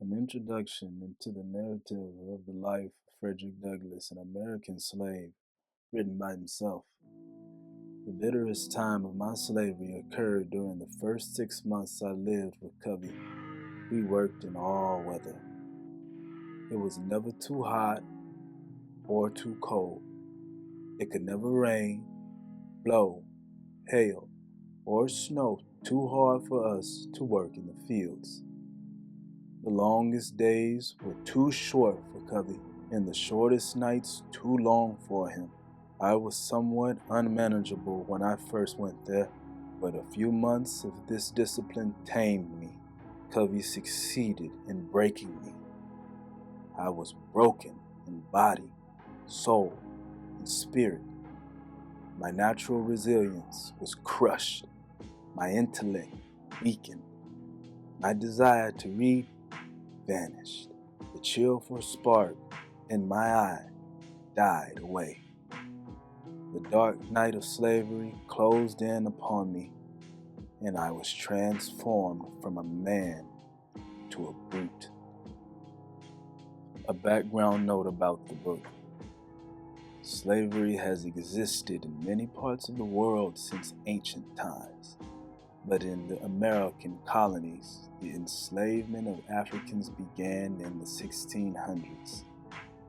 An introduction into the narrative of the life of Frederick Douglass, an American slave, written by himself. The bitterest time of my slavery occurred during the first 6 months I lived with Cubby. We worked in all weather. It was never too hot or too cold. It could never rain, blow, hail, or snow too hard for us to work in the fields. The longest days were too short for Cubby, and the shortest nights too long for him. I was somewhat unmanageable when I first went there, but a few months of this discipline tamed me. Covey succeeded in breaking me. I was broken in body, soul, and spirit. My natural resilience was crushed. My intellect weakened. My desire to read vanished. The chill for spark in my eye died away. The dark night of slavery closed in upon me, and I was transformed from a man to a brute. A background note about the book. Slavery has existed in many parts of the world since ancient times, but in the American colonies, the enslavement of Africans began in the 1600s.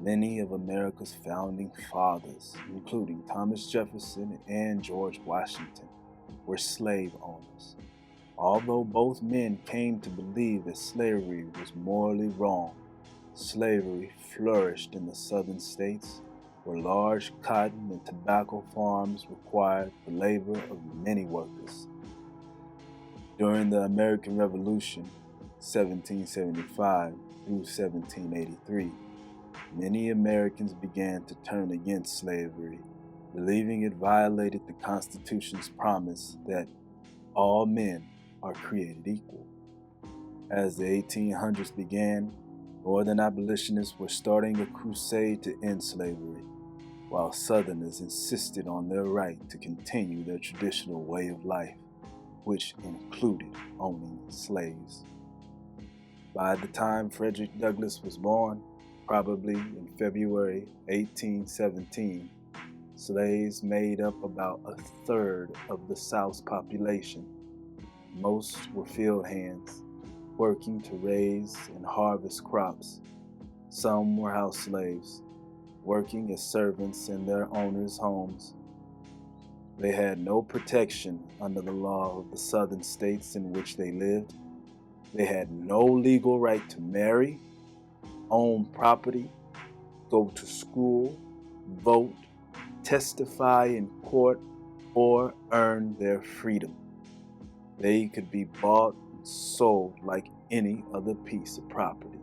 Many of America's founding fathers, including Thomas Jefferson and George Washington, were slave owners. Although both men came to believe that slavery was morally wrong, slavery flourished in the southern states, where large cotton and tobacco farms required the labor of many workers. During the American Revolution, 1775 through 1783, many Americans began to turn against slavery, believing it violated the Constitution's promise that all men are created equal. As the 1800s began, Northern abolitionists were starting a crusade to end slavery, while Southerners insisted on their right to continue their traditional way of life, which included owning slaves. By the time Frederick Douglass was born, probably in February 1817, slaves made up about a third of the South's population. Most were field hands, working to raise and harvest crops. Some were house slaves, working as servants in their owners' homes. They had no protection under the law of the southern states in which they lived. They had no legal right to marry, own property, go to school, vote, testify in court, or earn their freedom. They could be bought and sold like any other piece of property.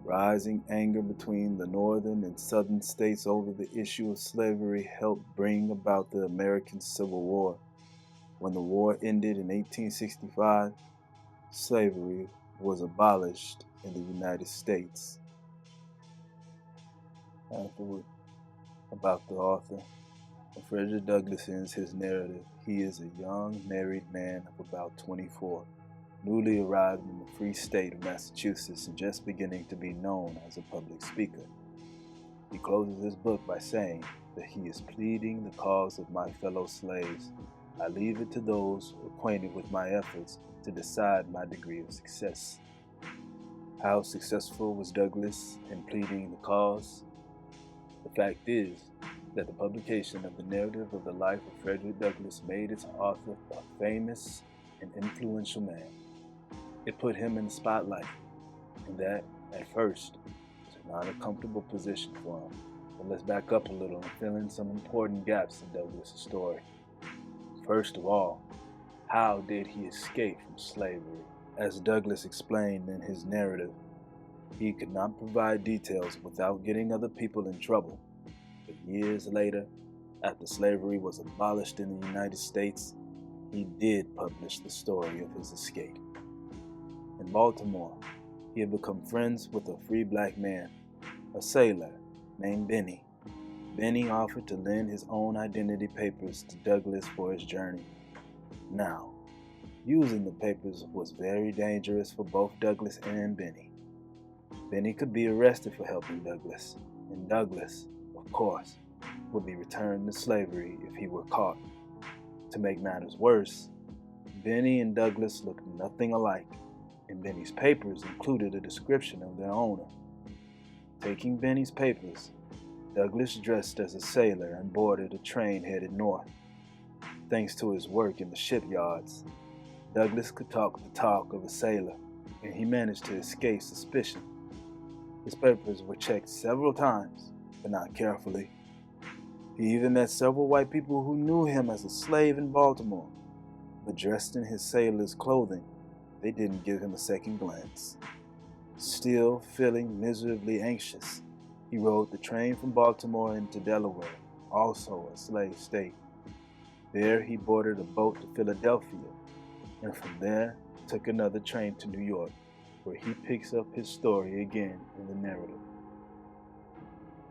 Rising anger between the northern and southern states over the issue of slavery helped bring about the American Civil War. When the war ended in 1865, slavery was abolished in the United States. Afterward, about the author, when Frederick Douglass ends his narrative, he is a young married man of about 24, newly arrived in the free state of Massachusetts and just beginning to be known as a public speaker. He closes his book by saying that he is pleading the cause of my fellow slaves. I leave it to those acquainted with my efforts to decide my degree of success. How successful was Douglass in pleading the cause? The fact is that the publication of the narrative of the life of Frederick Douglass made its author a famous and influential man. It put him in the spotlight, and that, at first, was not a comfortable position for him. But let's back up a little and fill in some important gaps in Douglass' story. First of all, how did he escape from slavery? As Douglass explained in his narrative, he could not provide details without getting other people in trouble. But years later, after slavery was abolished in the United States, he did publish the story of his escape. In Baltimore, he had become friends with a free black man, a sailor named Benny. Benny offered to lend his own identity papers to Douglass for his journey. Now, Using the papers was very dangerous for both Douglass and Benny. Benny could be arrested for helping Douglass, and Douglass, of course, would be returned to slavery if he were caught. To make matters worse, Benny and Douglass looked nothing alike, and Benny's papers included a description of their owner. Taking Benny's papers, Douglass dressed as a sailor and boarded a train headed north. Thanks to his work in the shipyards, Douglass could talk the talk of a sailor, and he managed to escape suspicion. His papers were checked several times, but not carefully. He even met several white people who knew him as a slave in Baltimore, but dressed in his sailor's clothing, they didn't give him a second glance. Still feeling miserably anxious, he rode the train from Baltimore into Delaware, also a slave state. There he boarded a boat to Philadelphia, and from there took another train to New York, where he picks up his story again in the narrative.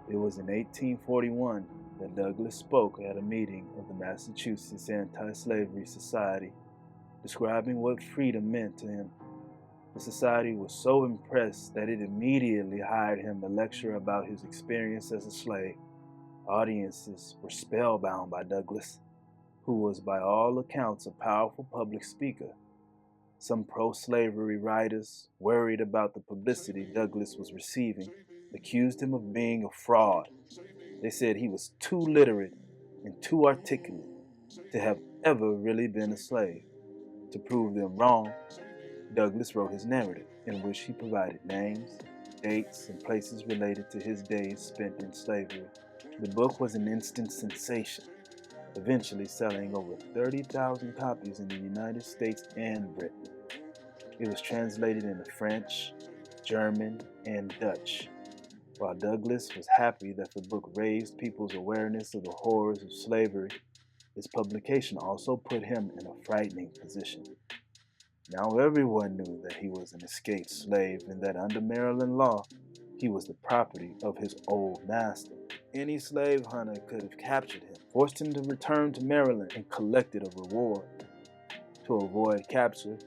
It was in 1841 that Douglass spoke at a meeting of the Massachusetts Anti-Slavery Society, describing what freedom meant to him. The society was so impressed that it immediately hired him to lecture about his experience as a slave. Audiences were spellbound by Douglass, who was by all accounts a powerful public speaker. Some pro-slavery writers, worried about the publicity Douglass was receiving, accused him of being a fraud. They said he was too literate and too articulate to have ever really been a slave. To prove them wrong, Douglass wrote his narrative, in which he provided names, dates, and places related to his days spent in slavery. The book was an instant sensation, eventually selling over 30,000 copies in the United States and Britain. It was translated into French, German, and Dutch. While Douglass was happy that the book raised people's awareness of the horrors of slavery, its publication also put him in a frightening position. Now everyone knew that he was an escaped slave and that under Maryland law, he was the property of his old master. Any slave hunter could have captured him, forced him to return to Maryland, and collected a reward. To avoid capture,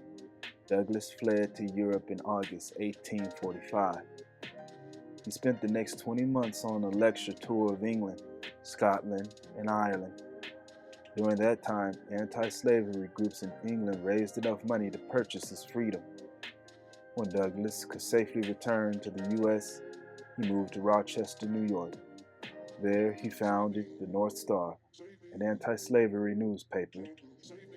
Douglass fled to Europe in August 1845. He spent the next 20 months on a lecture tour of England, Scotland, and Ireland. During that time, anti-slavery groups in England raised enough money to purchase his freedom. When Douglass could safely return to the U.S., he moved to Rochester, New York. There, he founded the North Star, an anti-slavery newspaper.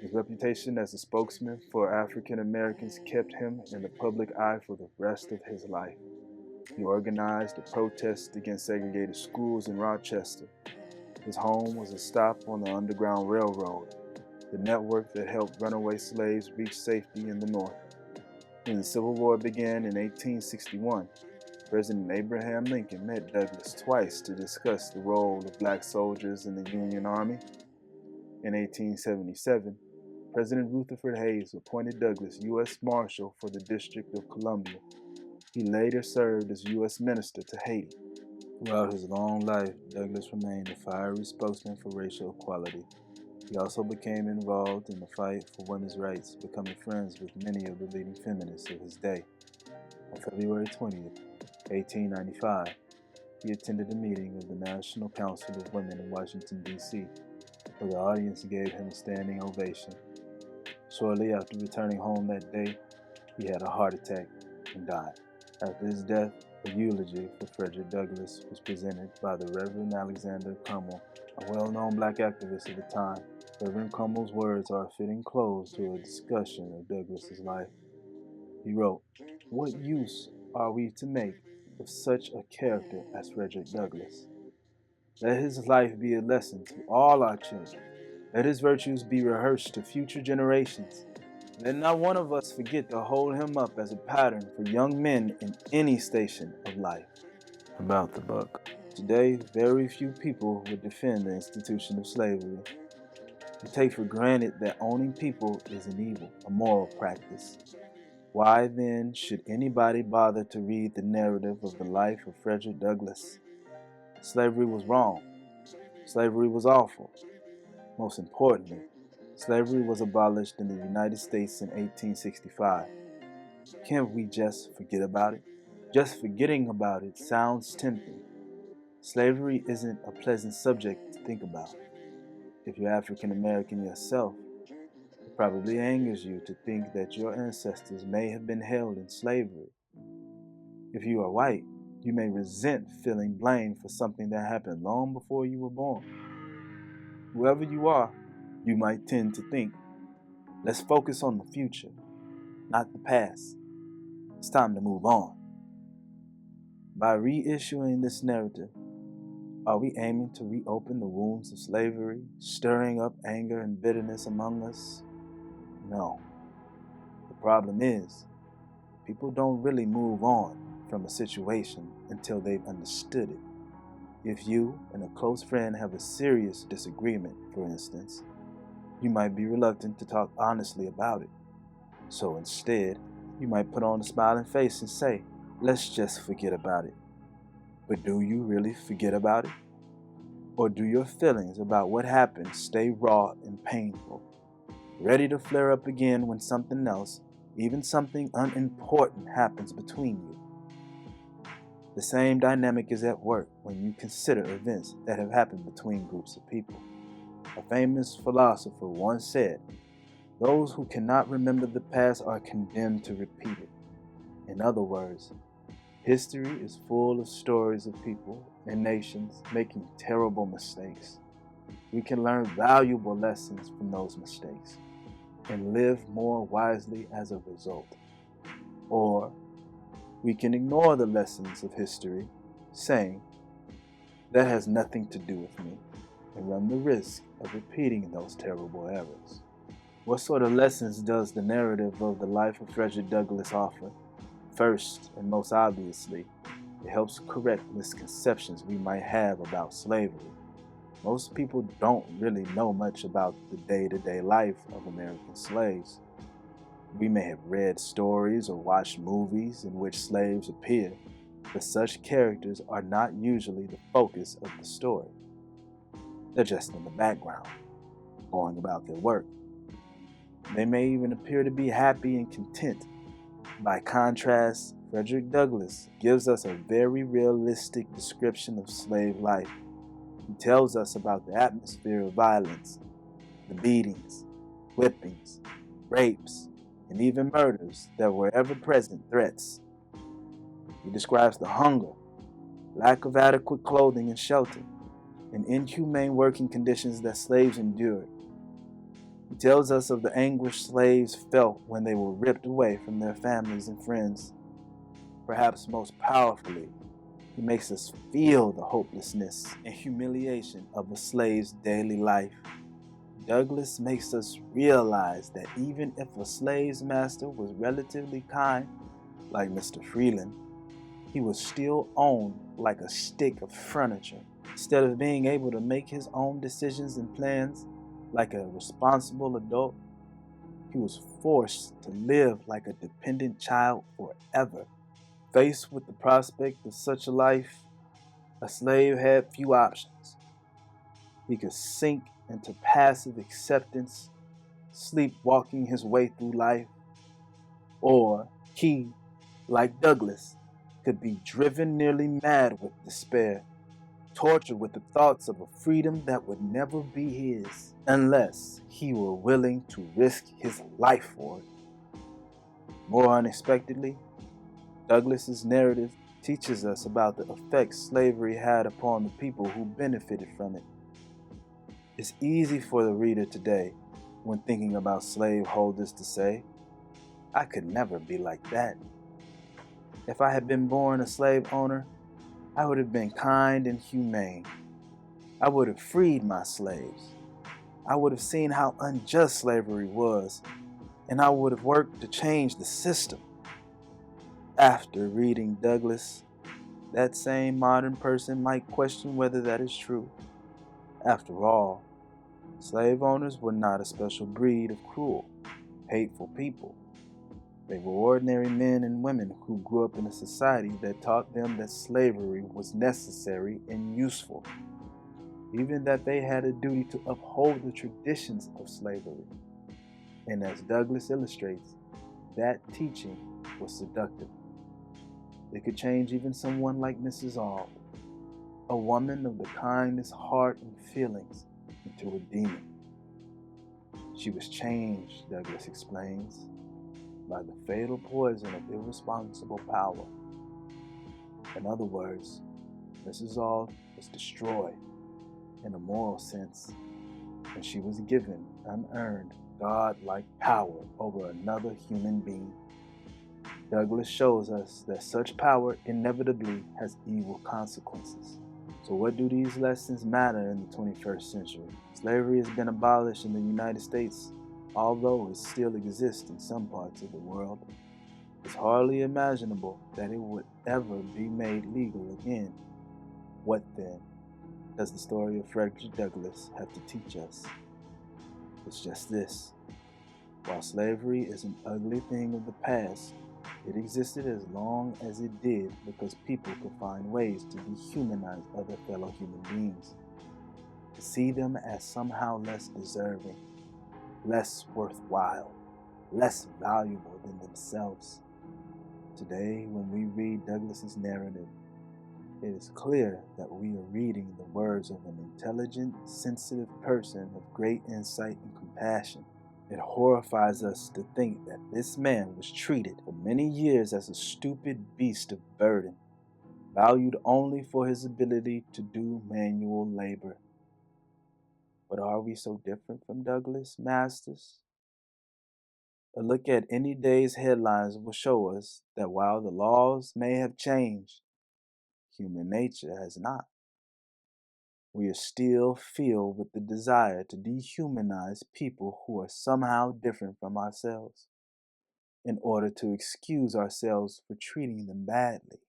His reputation as a spokesman for African Americans kept him in the public eye for the rest of his life. He organized a protest against segregated schools in Rochester. His home was a stop on the Underground Railroad, the network that helped runaway slaves reach safety in the North. When the Civil War began in 1861, President Abraham Lincoln met Douglass twice to discuss the role of black soldiers in the Union Army. In 1877, President Rutherford Hayes appointed Douglass U.S. Marshal for the District of Columbia. He later served as U.S. Minister to Haiti. Throughout his long life, Douglass remained a fiery spokesman for racial equality. He also became involved in the fight for women's rights, becoming friends with many of the leading feminists of his day. On February 20th, 1895, he attended a meeting of the National Council of Women in Washington, D.C., where the audience gave him a standing ovation. Shortly after returning home that day, he had a heart attack and died. After his death, a eulogy for Frederick Douglass was presented by the Reverend Alexander Crummell, a well-known black activist at the time. Reverend Crummell's words are a fitting close to a discussion of Douglass's life. He wrote, "What use are we to make of such a character as Frederick Douglass? Let his life be a lesson to all our children. Let his virtues be rehearsed to future generations. Let not one of us forget to hold him up as a pattern for young men in any station of life." About the book. Today, very few people would defend the institution of slavery. We take for granted that owning people is an evil, a moral practice. Why then should anybody bother to read the narrative of the life of Frederick Douglass? Slavery was wrong. Slavery was awful. Most importantly, Slavery was abolished in the United States in 1865. Can't we just forget about it? Just forgetting about it sounds tempting. Slavery isn't a pleasant subject to think about. If you're African American yourself, it probably angers you to think that your ancestors may have been held in slavery. If you are white, you may resent feeling blamed for something that happened long before you were born. Whoever you are, you might tend to think, let's focus on the future, not the past. It's time to move on. By reissuing this narrative, are we aiming to reopen the wounds of slavery, stirring up anger and bitterness among us? No. The problem is, people don't really move on from a situation until they've understood it. If you and a close friend have a serious disagreement, for instance, you might be reluctant to talk honestly about it. So instead, you might put on a smiling face and say, let's just forget about it. But do you really forget about it? Or do your feelings about what happened stay raw and painful, ready to flare up again when something else, even something unimportant, happens between you? The same dynamic is at work when you consider events that have happened between groups of people. A famous philosopher once said, "Those who cannot remember the past are condemned to repeat it." In other words, history is full of stories of people and nations making terrible mistakes. We can learn valuable lessons from those mistakes and live more wisely as a result. Or we can ignore the lessons of history, saying, that has nothing to do with me, and run the risk of repeating those terrible errors. What sort of lessons does the narrative of the life of Frederick Douglass offer? First, and most obviously, it helps correct misconceptions we might have about slavery. Most people don't really know much about the day-to-day life of American slaves. We may have read stories or watched movies in which slaves appear, but such characters are not usually the focus of the story. They're just in the background, going about their work. They may even appear to be happy and content. By contrast, Frederick Douglass gives us a very realistic description of slave life. He tells us about the atmosphere of violence, the beatings, whippings, rapes, and even murders that were ever-present threats. He describes the hunger, lack of adequate clothing and shelter, and inhumane working conditions that slaves endured. He tells us of the anguish slaves felt when they were ripped away from their families and friends. Perhaps most powerfully, he makes us feel the hopelessness and humiliation of a slave's daily life. Douglass makes us realize that even if a slave's master was relatively kind, like Mr. Freeland, he was still owned like a stick of furniture. Instead of being able to make his own decisions and plans like a responsible adult, he was forced to live like a dependent child forever. Faced with the prospect of such a life, a slave had few options. He could sink into passive acceptance, sleepwalking his way through life, or he, like Douglass, could be driven nearly mad with despair, tortured with the thoughts of a freedom that would never be his unless he were willing to risk his life for it. More unexpectedly, Douglass's narrative teaches us about the effects slavery had upon the people who benefited from it. It's easy for the reader today, when thinking about slaveholders, to say, I could never be like that. If I had been born a slave owner, I would have been kind and humane. I would have freed my slaves. I would have seen how unjust slavery was, and I would have worked to change the system. After reading Douglass, that same modern person might question whether that is true. After all, slave owners were not a special breed of cruel, hateful people. They were ordinary men and women who grew up in a society that taught them that slavery was necessary and useful. even that they had a duty to uphold the traditions of slavery. And as Douglass illustrates, that teaching was seductive. It could change even someone like Mrs. Auld, a woman of the kindest heart and feelings, into a demon. She was changed, Douglass explains, by the fatal poison of irresponsible power. In other words, Mrs. Auld was destroyed in a moral sense, and she was given unearned God-like power over another human being. Douglass shows us that such power inevitably has evil consequences. So what do these lessons matter in the 21st century? Slavery has been abolished in the United States, although it still exists in some parts of the world. It's hardly imaginable that it would ever be made legal again. What then does the story of Frederick Douglass have to teach us? It's just this. While slavery is an ugly thing of the past, it existed as long as it did because people could find ways to dehumanize other fellow human beings, to see them as somehow less deserving, less worthwhile, less valuable than themselves. Today, when we read Douglass's narrative, it is clear that we are reading the words of an intelligent, sensitive person of great insight and compassion. It horrifies us to think that this man was treated for many years as a stupid beast of burden, valued only for his ability to do manual labor. But are we so different from Douglass, masters? A look at any day's headlines will show us that while the laws may have changed, human nature has not. We are still filled with the desire to dehumanize people who are somehow different from ourselves, in order to excuse ourselves for treating them badly.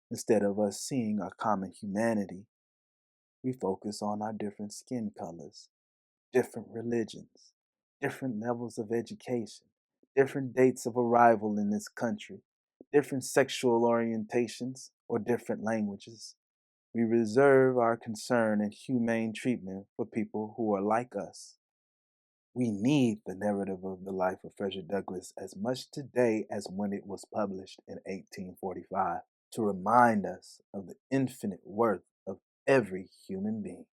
Instead of us seeing our common humanity, we focus on our different skin colors, different religions, different levels of education, different dates of arrival in this country, different sexual orientations, or different languages. We reserve our concern and humane treatment for people who are like us. We need the narrative of the life of Frederick Douglass as much today as when it was published in 1845 to remind us of the infinite worth of every human being.